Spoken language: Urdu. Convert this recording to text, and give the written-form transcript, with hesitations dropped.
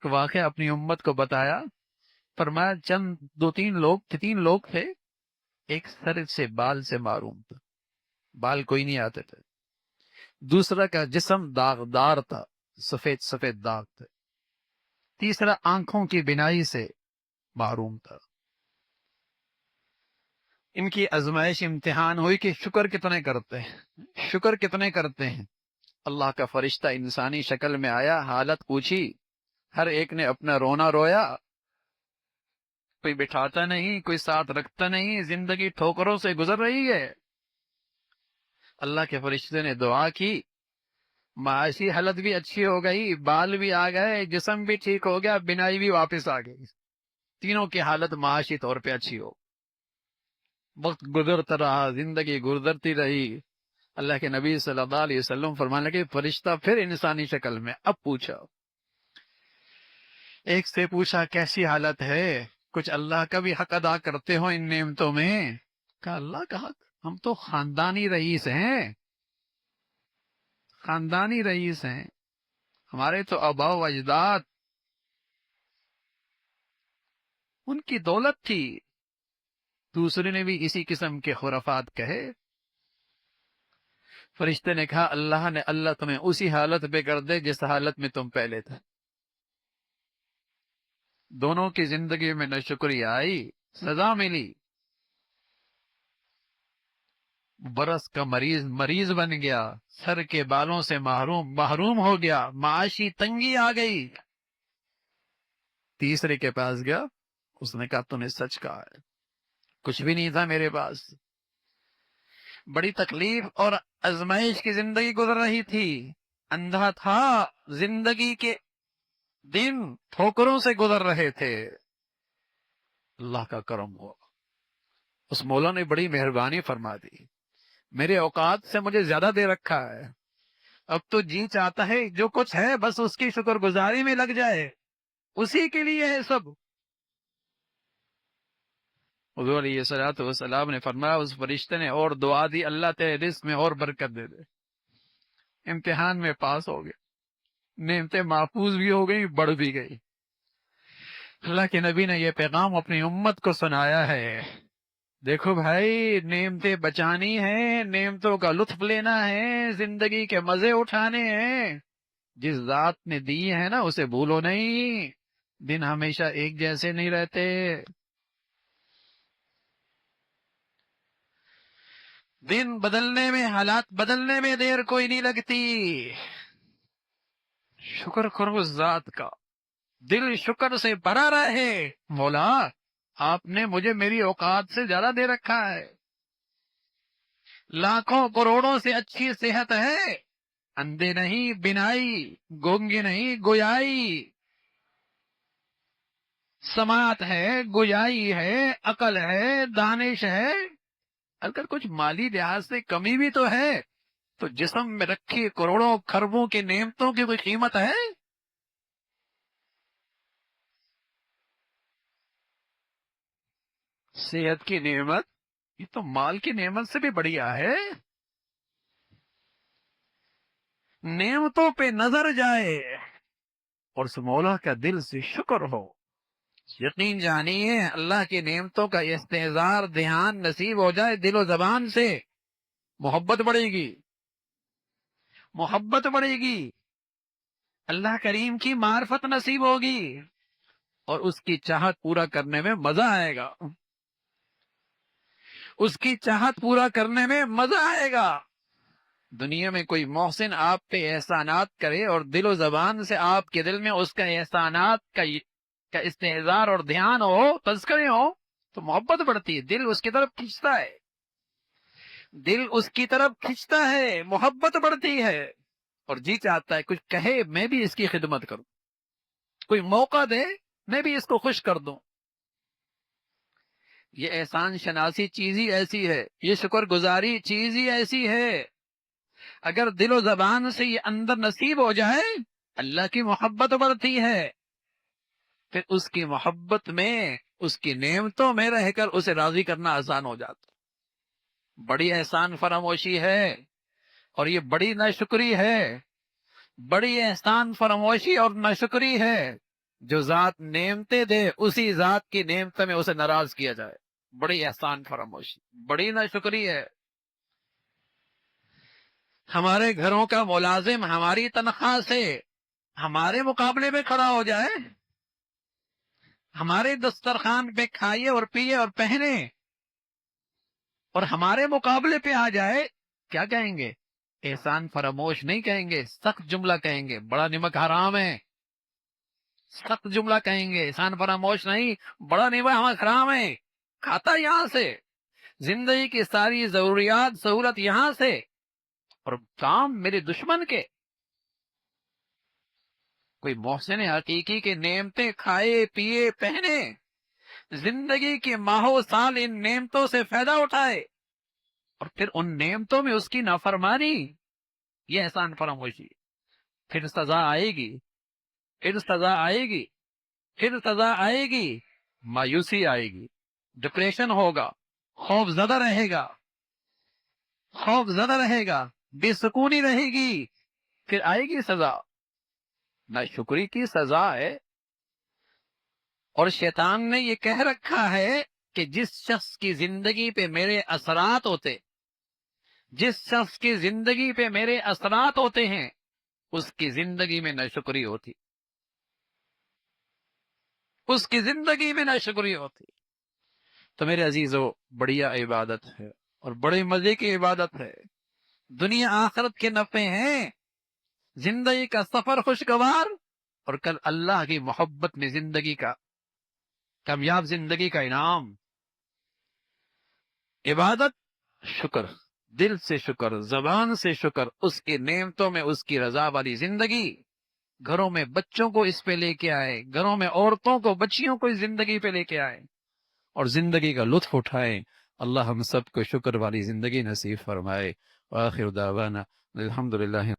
واقعہ اپنی امت کو بتایا، فرمایا تین لوگ تھے، ایک سر سے بال سے معروم تھا، بال کوئی نہیں آتے تھے، دوسرا کا جسم داغدار تھا، سفید سفید داغ تھے، تیسرا آنکھوں کی بینائی سے محروم تھا۔ ان کی آزمائش امتحان ہوئی کہ شکر کتنے کرتے ہیں، شکر کتنے کرتے ہیں۔ اللہ کا فرشتہ انسانی شکل میں آیا، حالت پوچھی، ہر ایک نے اپنا رونا رویا، کوئی بٹھاتا نہیں، کوئی ساتھ رکھتا نہیں، زندگی ٹھوکروں سے گزر رہی ہے۔ اللہ کے فرشتے نے دعا کی، معاشی حالت بھی اچھی ہو گئی، بال بھی آ گئے، جسم بھی ٹھیک ہو گیا، بینائی بھی واپس آ گئی، تینوں کی حالت معاشی طور پہ اچھی ہو۔ وقت گزرتا رہا، زندگی گزرتی رہی، اللہ کے نبی صلی اللہ علیہ وسلم فرمانے لگے، فرشتہ پھر انسانی شکل میں اب پوچھا، ایک سے پوچھا کیسی حالت ہے، کچھ اللہ کا بھی حق ادا کرتے ہو ان نعمتوں میں؟ کہا اللہ کا حق، ہم تو خاندانی رئیس ہیں، خاندانی رئیس ہیں، ہمارے تو آباء و اجداد، ان کی دولت تھی۔ دوسرے نے بھی اسی قسم کے خرافات کہے۔ فرشتے نے کہا اللہ تمہیں اسی حالت پہ کر دے جس حالت میں تم پہلے تھے۔ دونوں کی زندگی میں ناشکری آئی، سزا ملی، برس کا مریض بن گیا، سر کے بالوں سے محروم ہو گیا، معاشی تنگی آ گئی۔ تیسرے کے پاس گیا، اس نے کہا تو نے سچ کہا ہے، کچھ بھی نہیں تھا میرے پاس، بڑی تکلیف اور ازمائش کی زندگی گزر رہی تھی، اندھا تھا، زندگی کے دن ٹھوکروں سے گزر رہے تھے۔ اللہ کا کرم ہوا، اس مولا نے بڑی مہربانی فرما دی، میرے اوقات سے مجھے زیادہ دے رکھا ہے، اب تو جی چاہتا ہے جو کچھ ہے بس اس کی شکر گزاری میں لگ جائے، اسی کے لیے ہے سب۔ حضور علیہ الصلوۃ والسلام نے فرمایا، اس فرشتے نے اور دعا دی، اللہ تیرے رزق میں اور برکت دے دے۔ امتحان میں پاس ہو گئے، نعمتیں محفوظ بھی ہو گئی، بڑھ بھی گئی۔ اللہ کے نبی نے یہ پیغام اپنی امت کو سنایا ہے، دیکھو بھائی، نعمتیں بچانی ہیں، نعمتوں کا لطف لینا ہے، زندگی کے مزے اٹھانے ہیں، جس ذات نے دی ہے نا اسے بھولو نہیں، دن ہمیشہ ایک جیسے نہیں رہتے، دن بدلنے میں، حالات بدلنے میں دیر کوئی نہیں لگتی۔ شکر کرو اس ذات کا، دل شکر سے بھرا رہے، مولا آپ نے مجھے میری اوقات سے زیادہ دے رکھا ہے، لاکھوں کروڑوں سے اچھی صحت ہے، اندھے نہیں بینائی، گونگے نہیں گویائی، سماعت ہے، گویائی ہے، عقل ہے، دانش ہے، اگر کچھ مالی لحاظ سے کمی بھی تو ہے تو جسم میں رکھی کروڑوں خربوں کی نعمتوں کی کوئی قیمت ہے؟ صحت کی نعمت یہ تو مال کی نعمت سے بھی بڑھیا ہے۔ نعمتوں پہ نظر جائے اور اس مولا کا دل سے شکر ہو، یقین جانیے اللہ کی نعمتوں کا استحضار دھیان نصیب ہو جائے دل و زبان سے، محبت بڑھے گی، محبت بڑھے گی، اللہ کریم کی معرفت نصیب ہوگی اور اس کی چاہت پورا کرنے میں مزہ آئے گا، اس کی چاہت پورا کرنے میں مزہ آئے گا۔ دنیا میں کوئی محسن آپ پہ احسانات کرے اور دل و زبان سے آپ کے دل میں اس کا احسانات کا استحضار اور دھیان ہو، تذکرے ہو، تو محبت بڑھتی ہے، دل اس کی طرف کھنچتا ہے، دل اس کی طرف کھنچتا ہے، محبت بڑھتی ہے اور جی چاہتا ہے کچھ کہے میں بھی اس کی خدمت کروں، کوئی موقع دے میں بھی اس کو خوش کر دوں۔ یہ احسان شناسی چیز ہی ایسی ہے، یہ شکر گزاری چیز ہی ایسی ہے، اگر دل و زبان سے یہ اندر نصیب ہو جائے اللہ کی محبت بڑھتی ہے، پھر اس کی محبت میں، اس کی نعمتوں میں رہ کر اسے راضی کرنا آسان ہو جاتا، بڑی احسان فراموشی ہے اور یہ بڑی ناشکری ہے، بڑی احسان فراموشی اور ناشکری ہے جو ذات نعمتیں دے اسی ذات کی نعمتوں میں اسے ناراض کیا جائے. بڑی احسان فراموشی، بڑی ناشکری ہے. ہمارے گھروں کا ملازم ہماری تنخواہ سے ہمارے مقابلے میں کھڑا ہو جائے، ہمارے دسترخوان پہ کھائیے اور پیے اور پہنے، اور ہمارے مقابلے پہ آ جائے، کیا کہیں گے؟ احسان فراموش نہیں کہیں گے، سخت جملہ کہیں گے، بڑا نمک حرام ہے. سخت جملہ کہیں گے، احسان فراموش نہیں، بڑا نمک حرام ہے. کھاتا یہاں سے، زندگی کی ساری ضروریات سہولت یہاں سے، اور کام میرے دشمن کے. کوئی محسن حقیقی کے نعمتیں کھائے پیے پہنے، زندگی کے ماہو سال ان نعمتوں سے فائدہ اٹھائے، اور پھر ان نعمتوں میں اس کی نافرمانی، یہ احسان فراموشی. پھر سزا آئے گی، پھر سزا آئے گی، پھر سزا آئے گی، مایوسی آئے گی، ڈپریشن ہوگا، خوف زدہ رہے گا، خوف زدہ رہے گا، بے سکونی رہے گی، پھر آئے گی سزا. ناشکری کی سزا ہے. اور شیطان نے یہ کہہ رکھا ہے کہ جس شخص کی زندگی پہ میرے اثرات ہوتے، جس شخص کی زندگی پہ میرے اثرات ہوتے ہیں، اس کی زندگی میں ناشکری ہوتی، اس کی زندگی میں ناشکری ہوتی. تو میرے عزیزو، بڑھیا عبادت ہے اور بڑے مزے کی عبادت ہے. دنیا آخرت کے نفع ہیں، زندگی کا سفر خوشگوار، اور کل اللہ کی محبت میں زندگی کا کامیاب زندگی کا انعام. عبادت، شکر، دل سے شکر، زبان سے شکر، اس کی نعمتوں میں اس کی رضا والی زندگی. گھروں میں بچوں کو اس پہ لے کے آئے، گھروں میں عورتوں کو، بچیوں کو اس زندگی پہ لے کے آئے اور زندگی کا لطف اٹھائے. اللہ ہم سب کو شکر والی زندگی نصیب فرمائے. وآخر دعوانا الحمدللہ.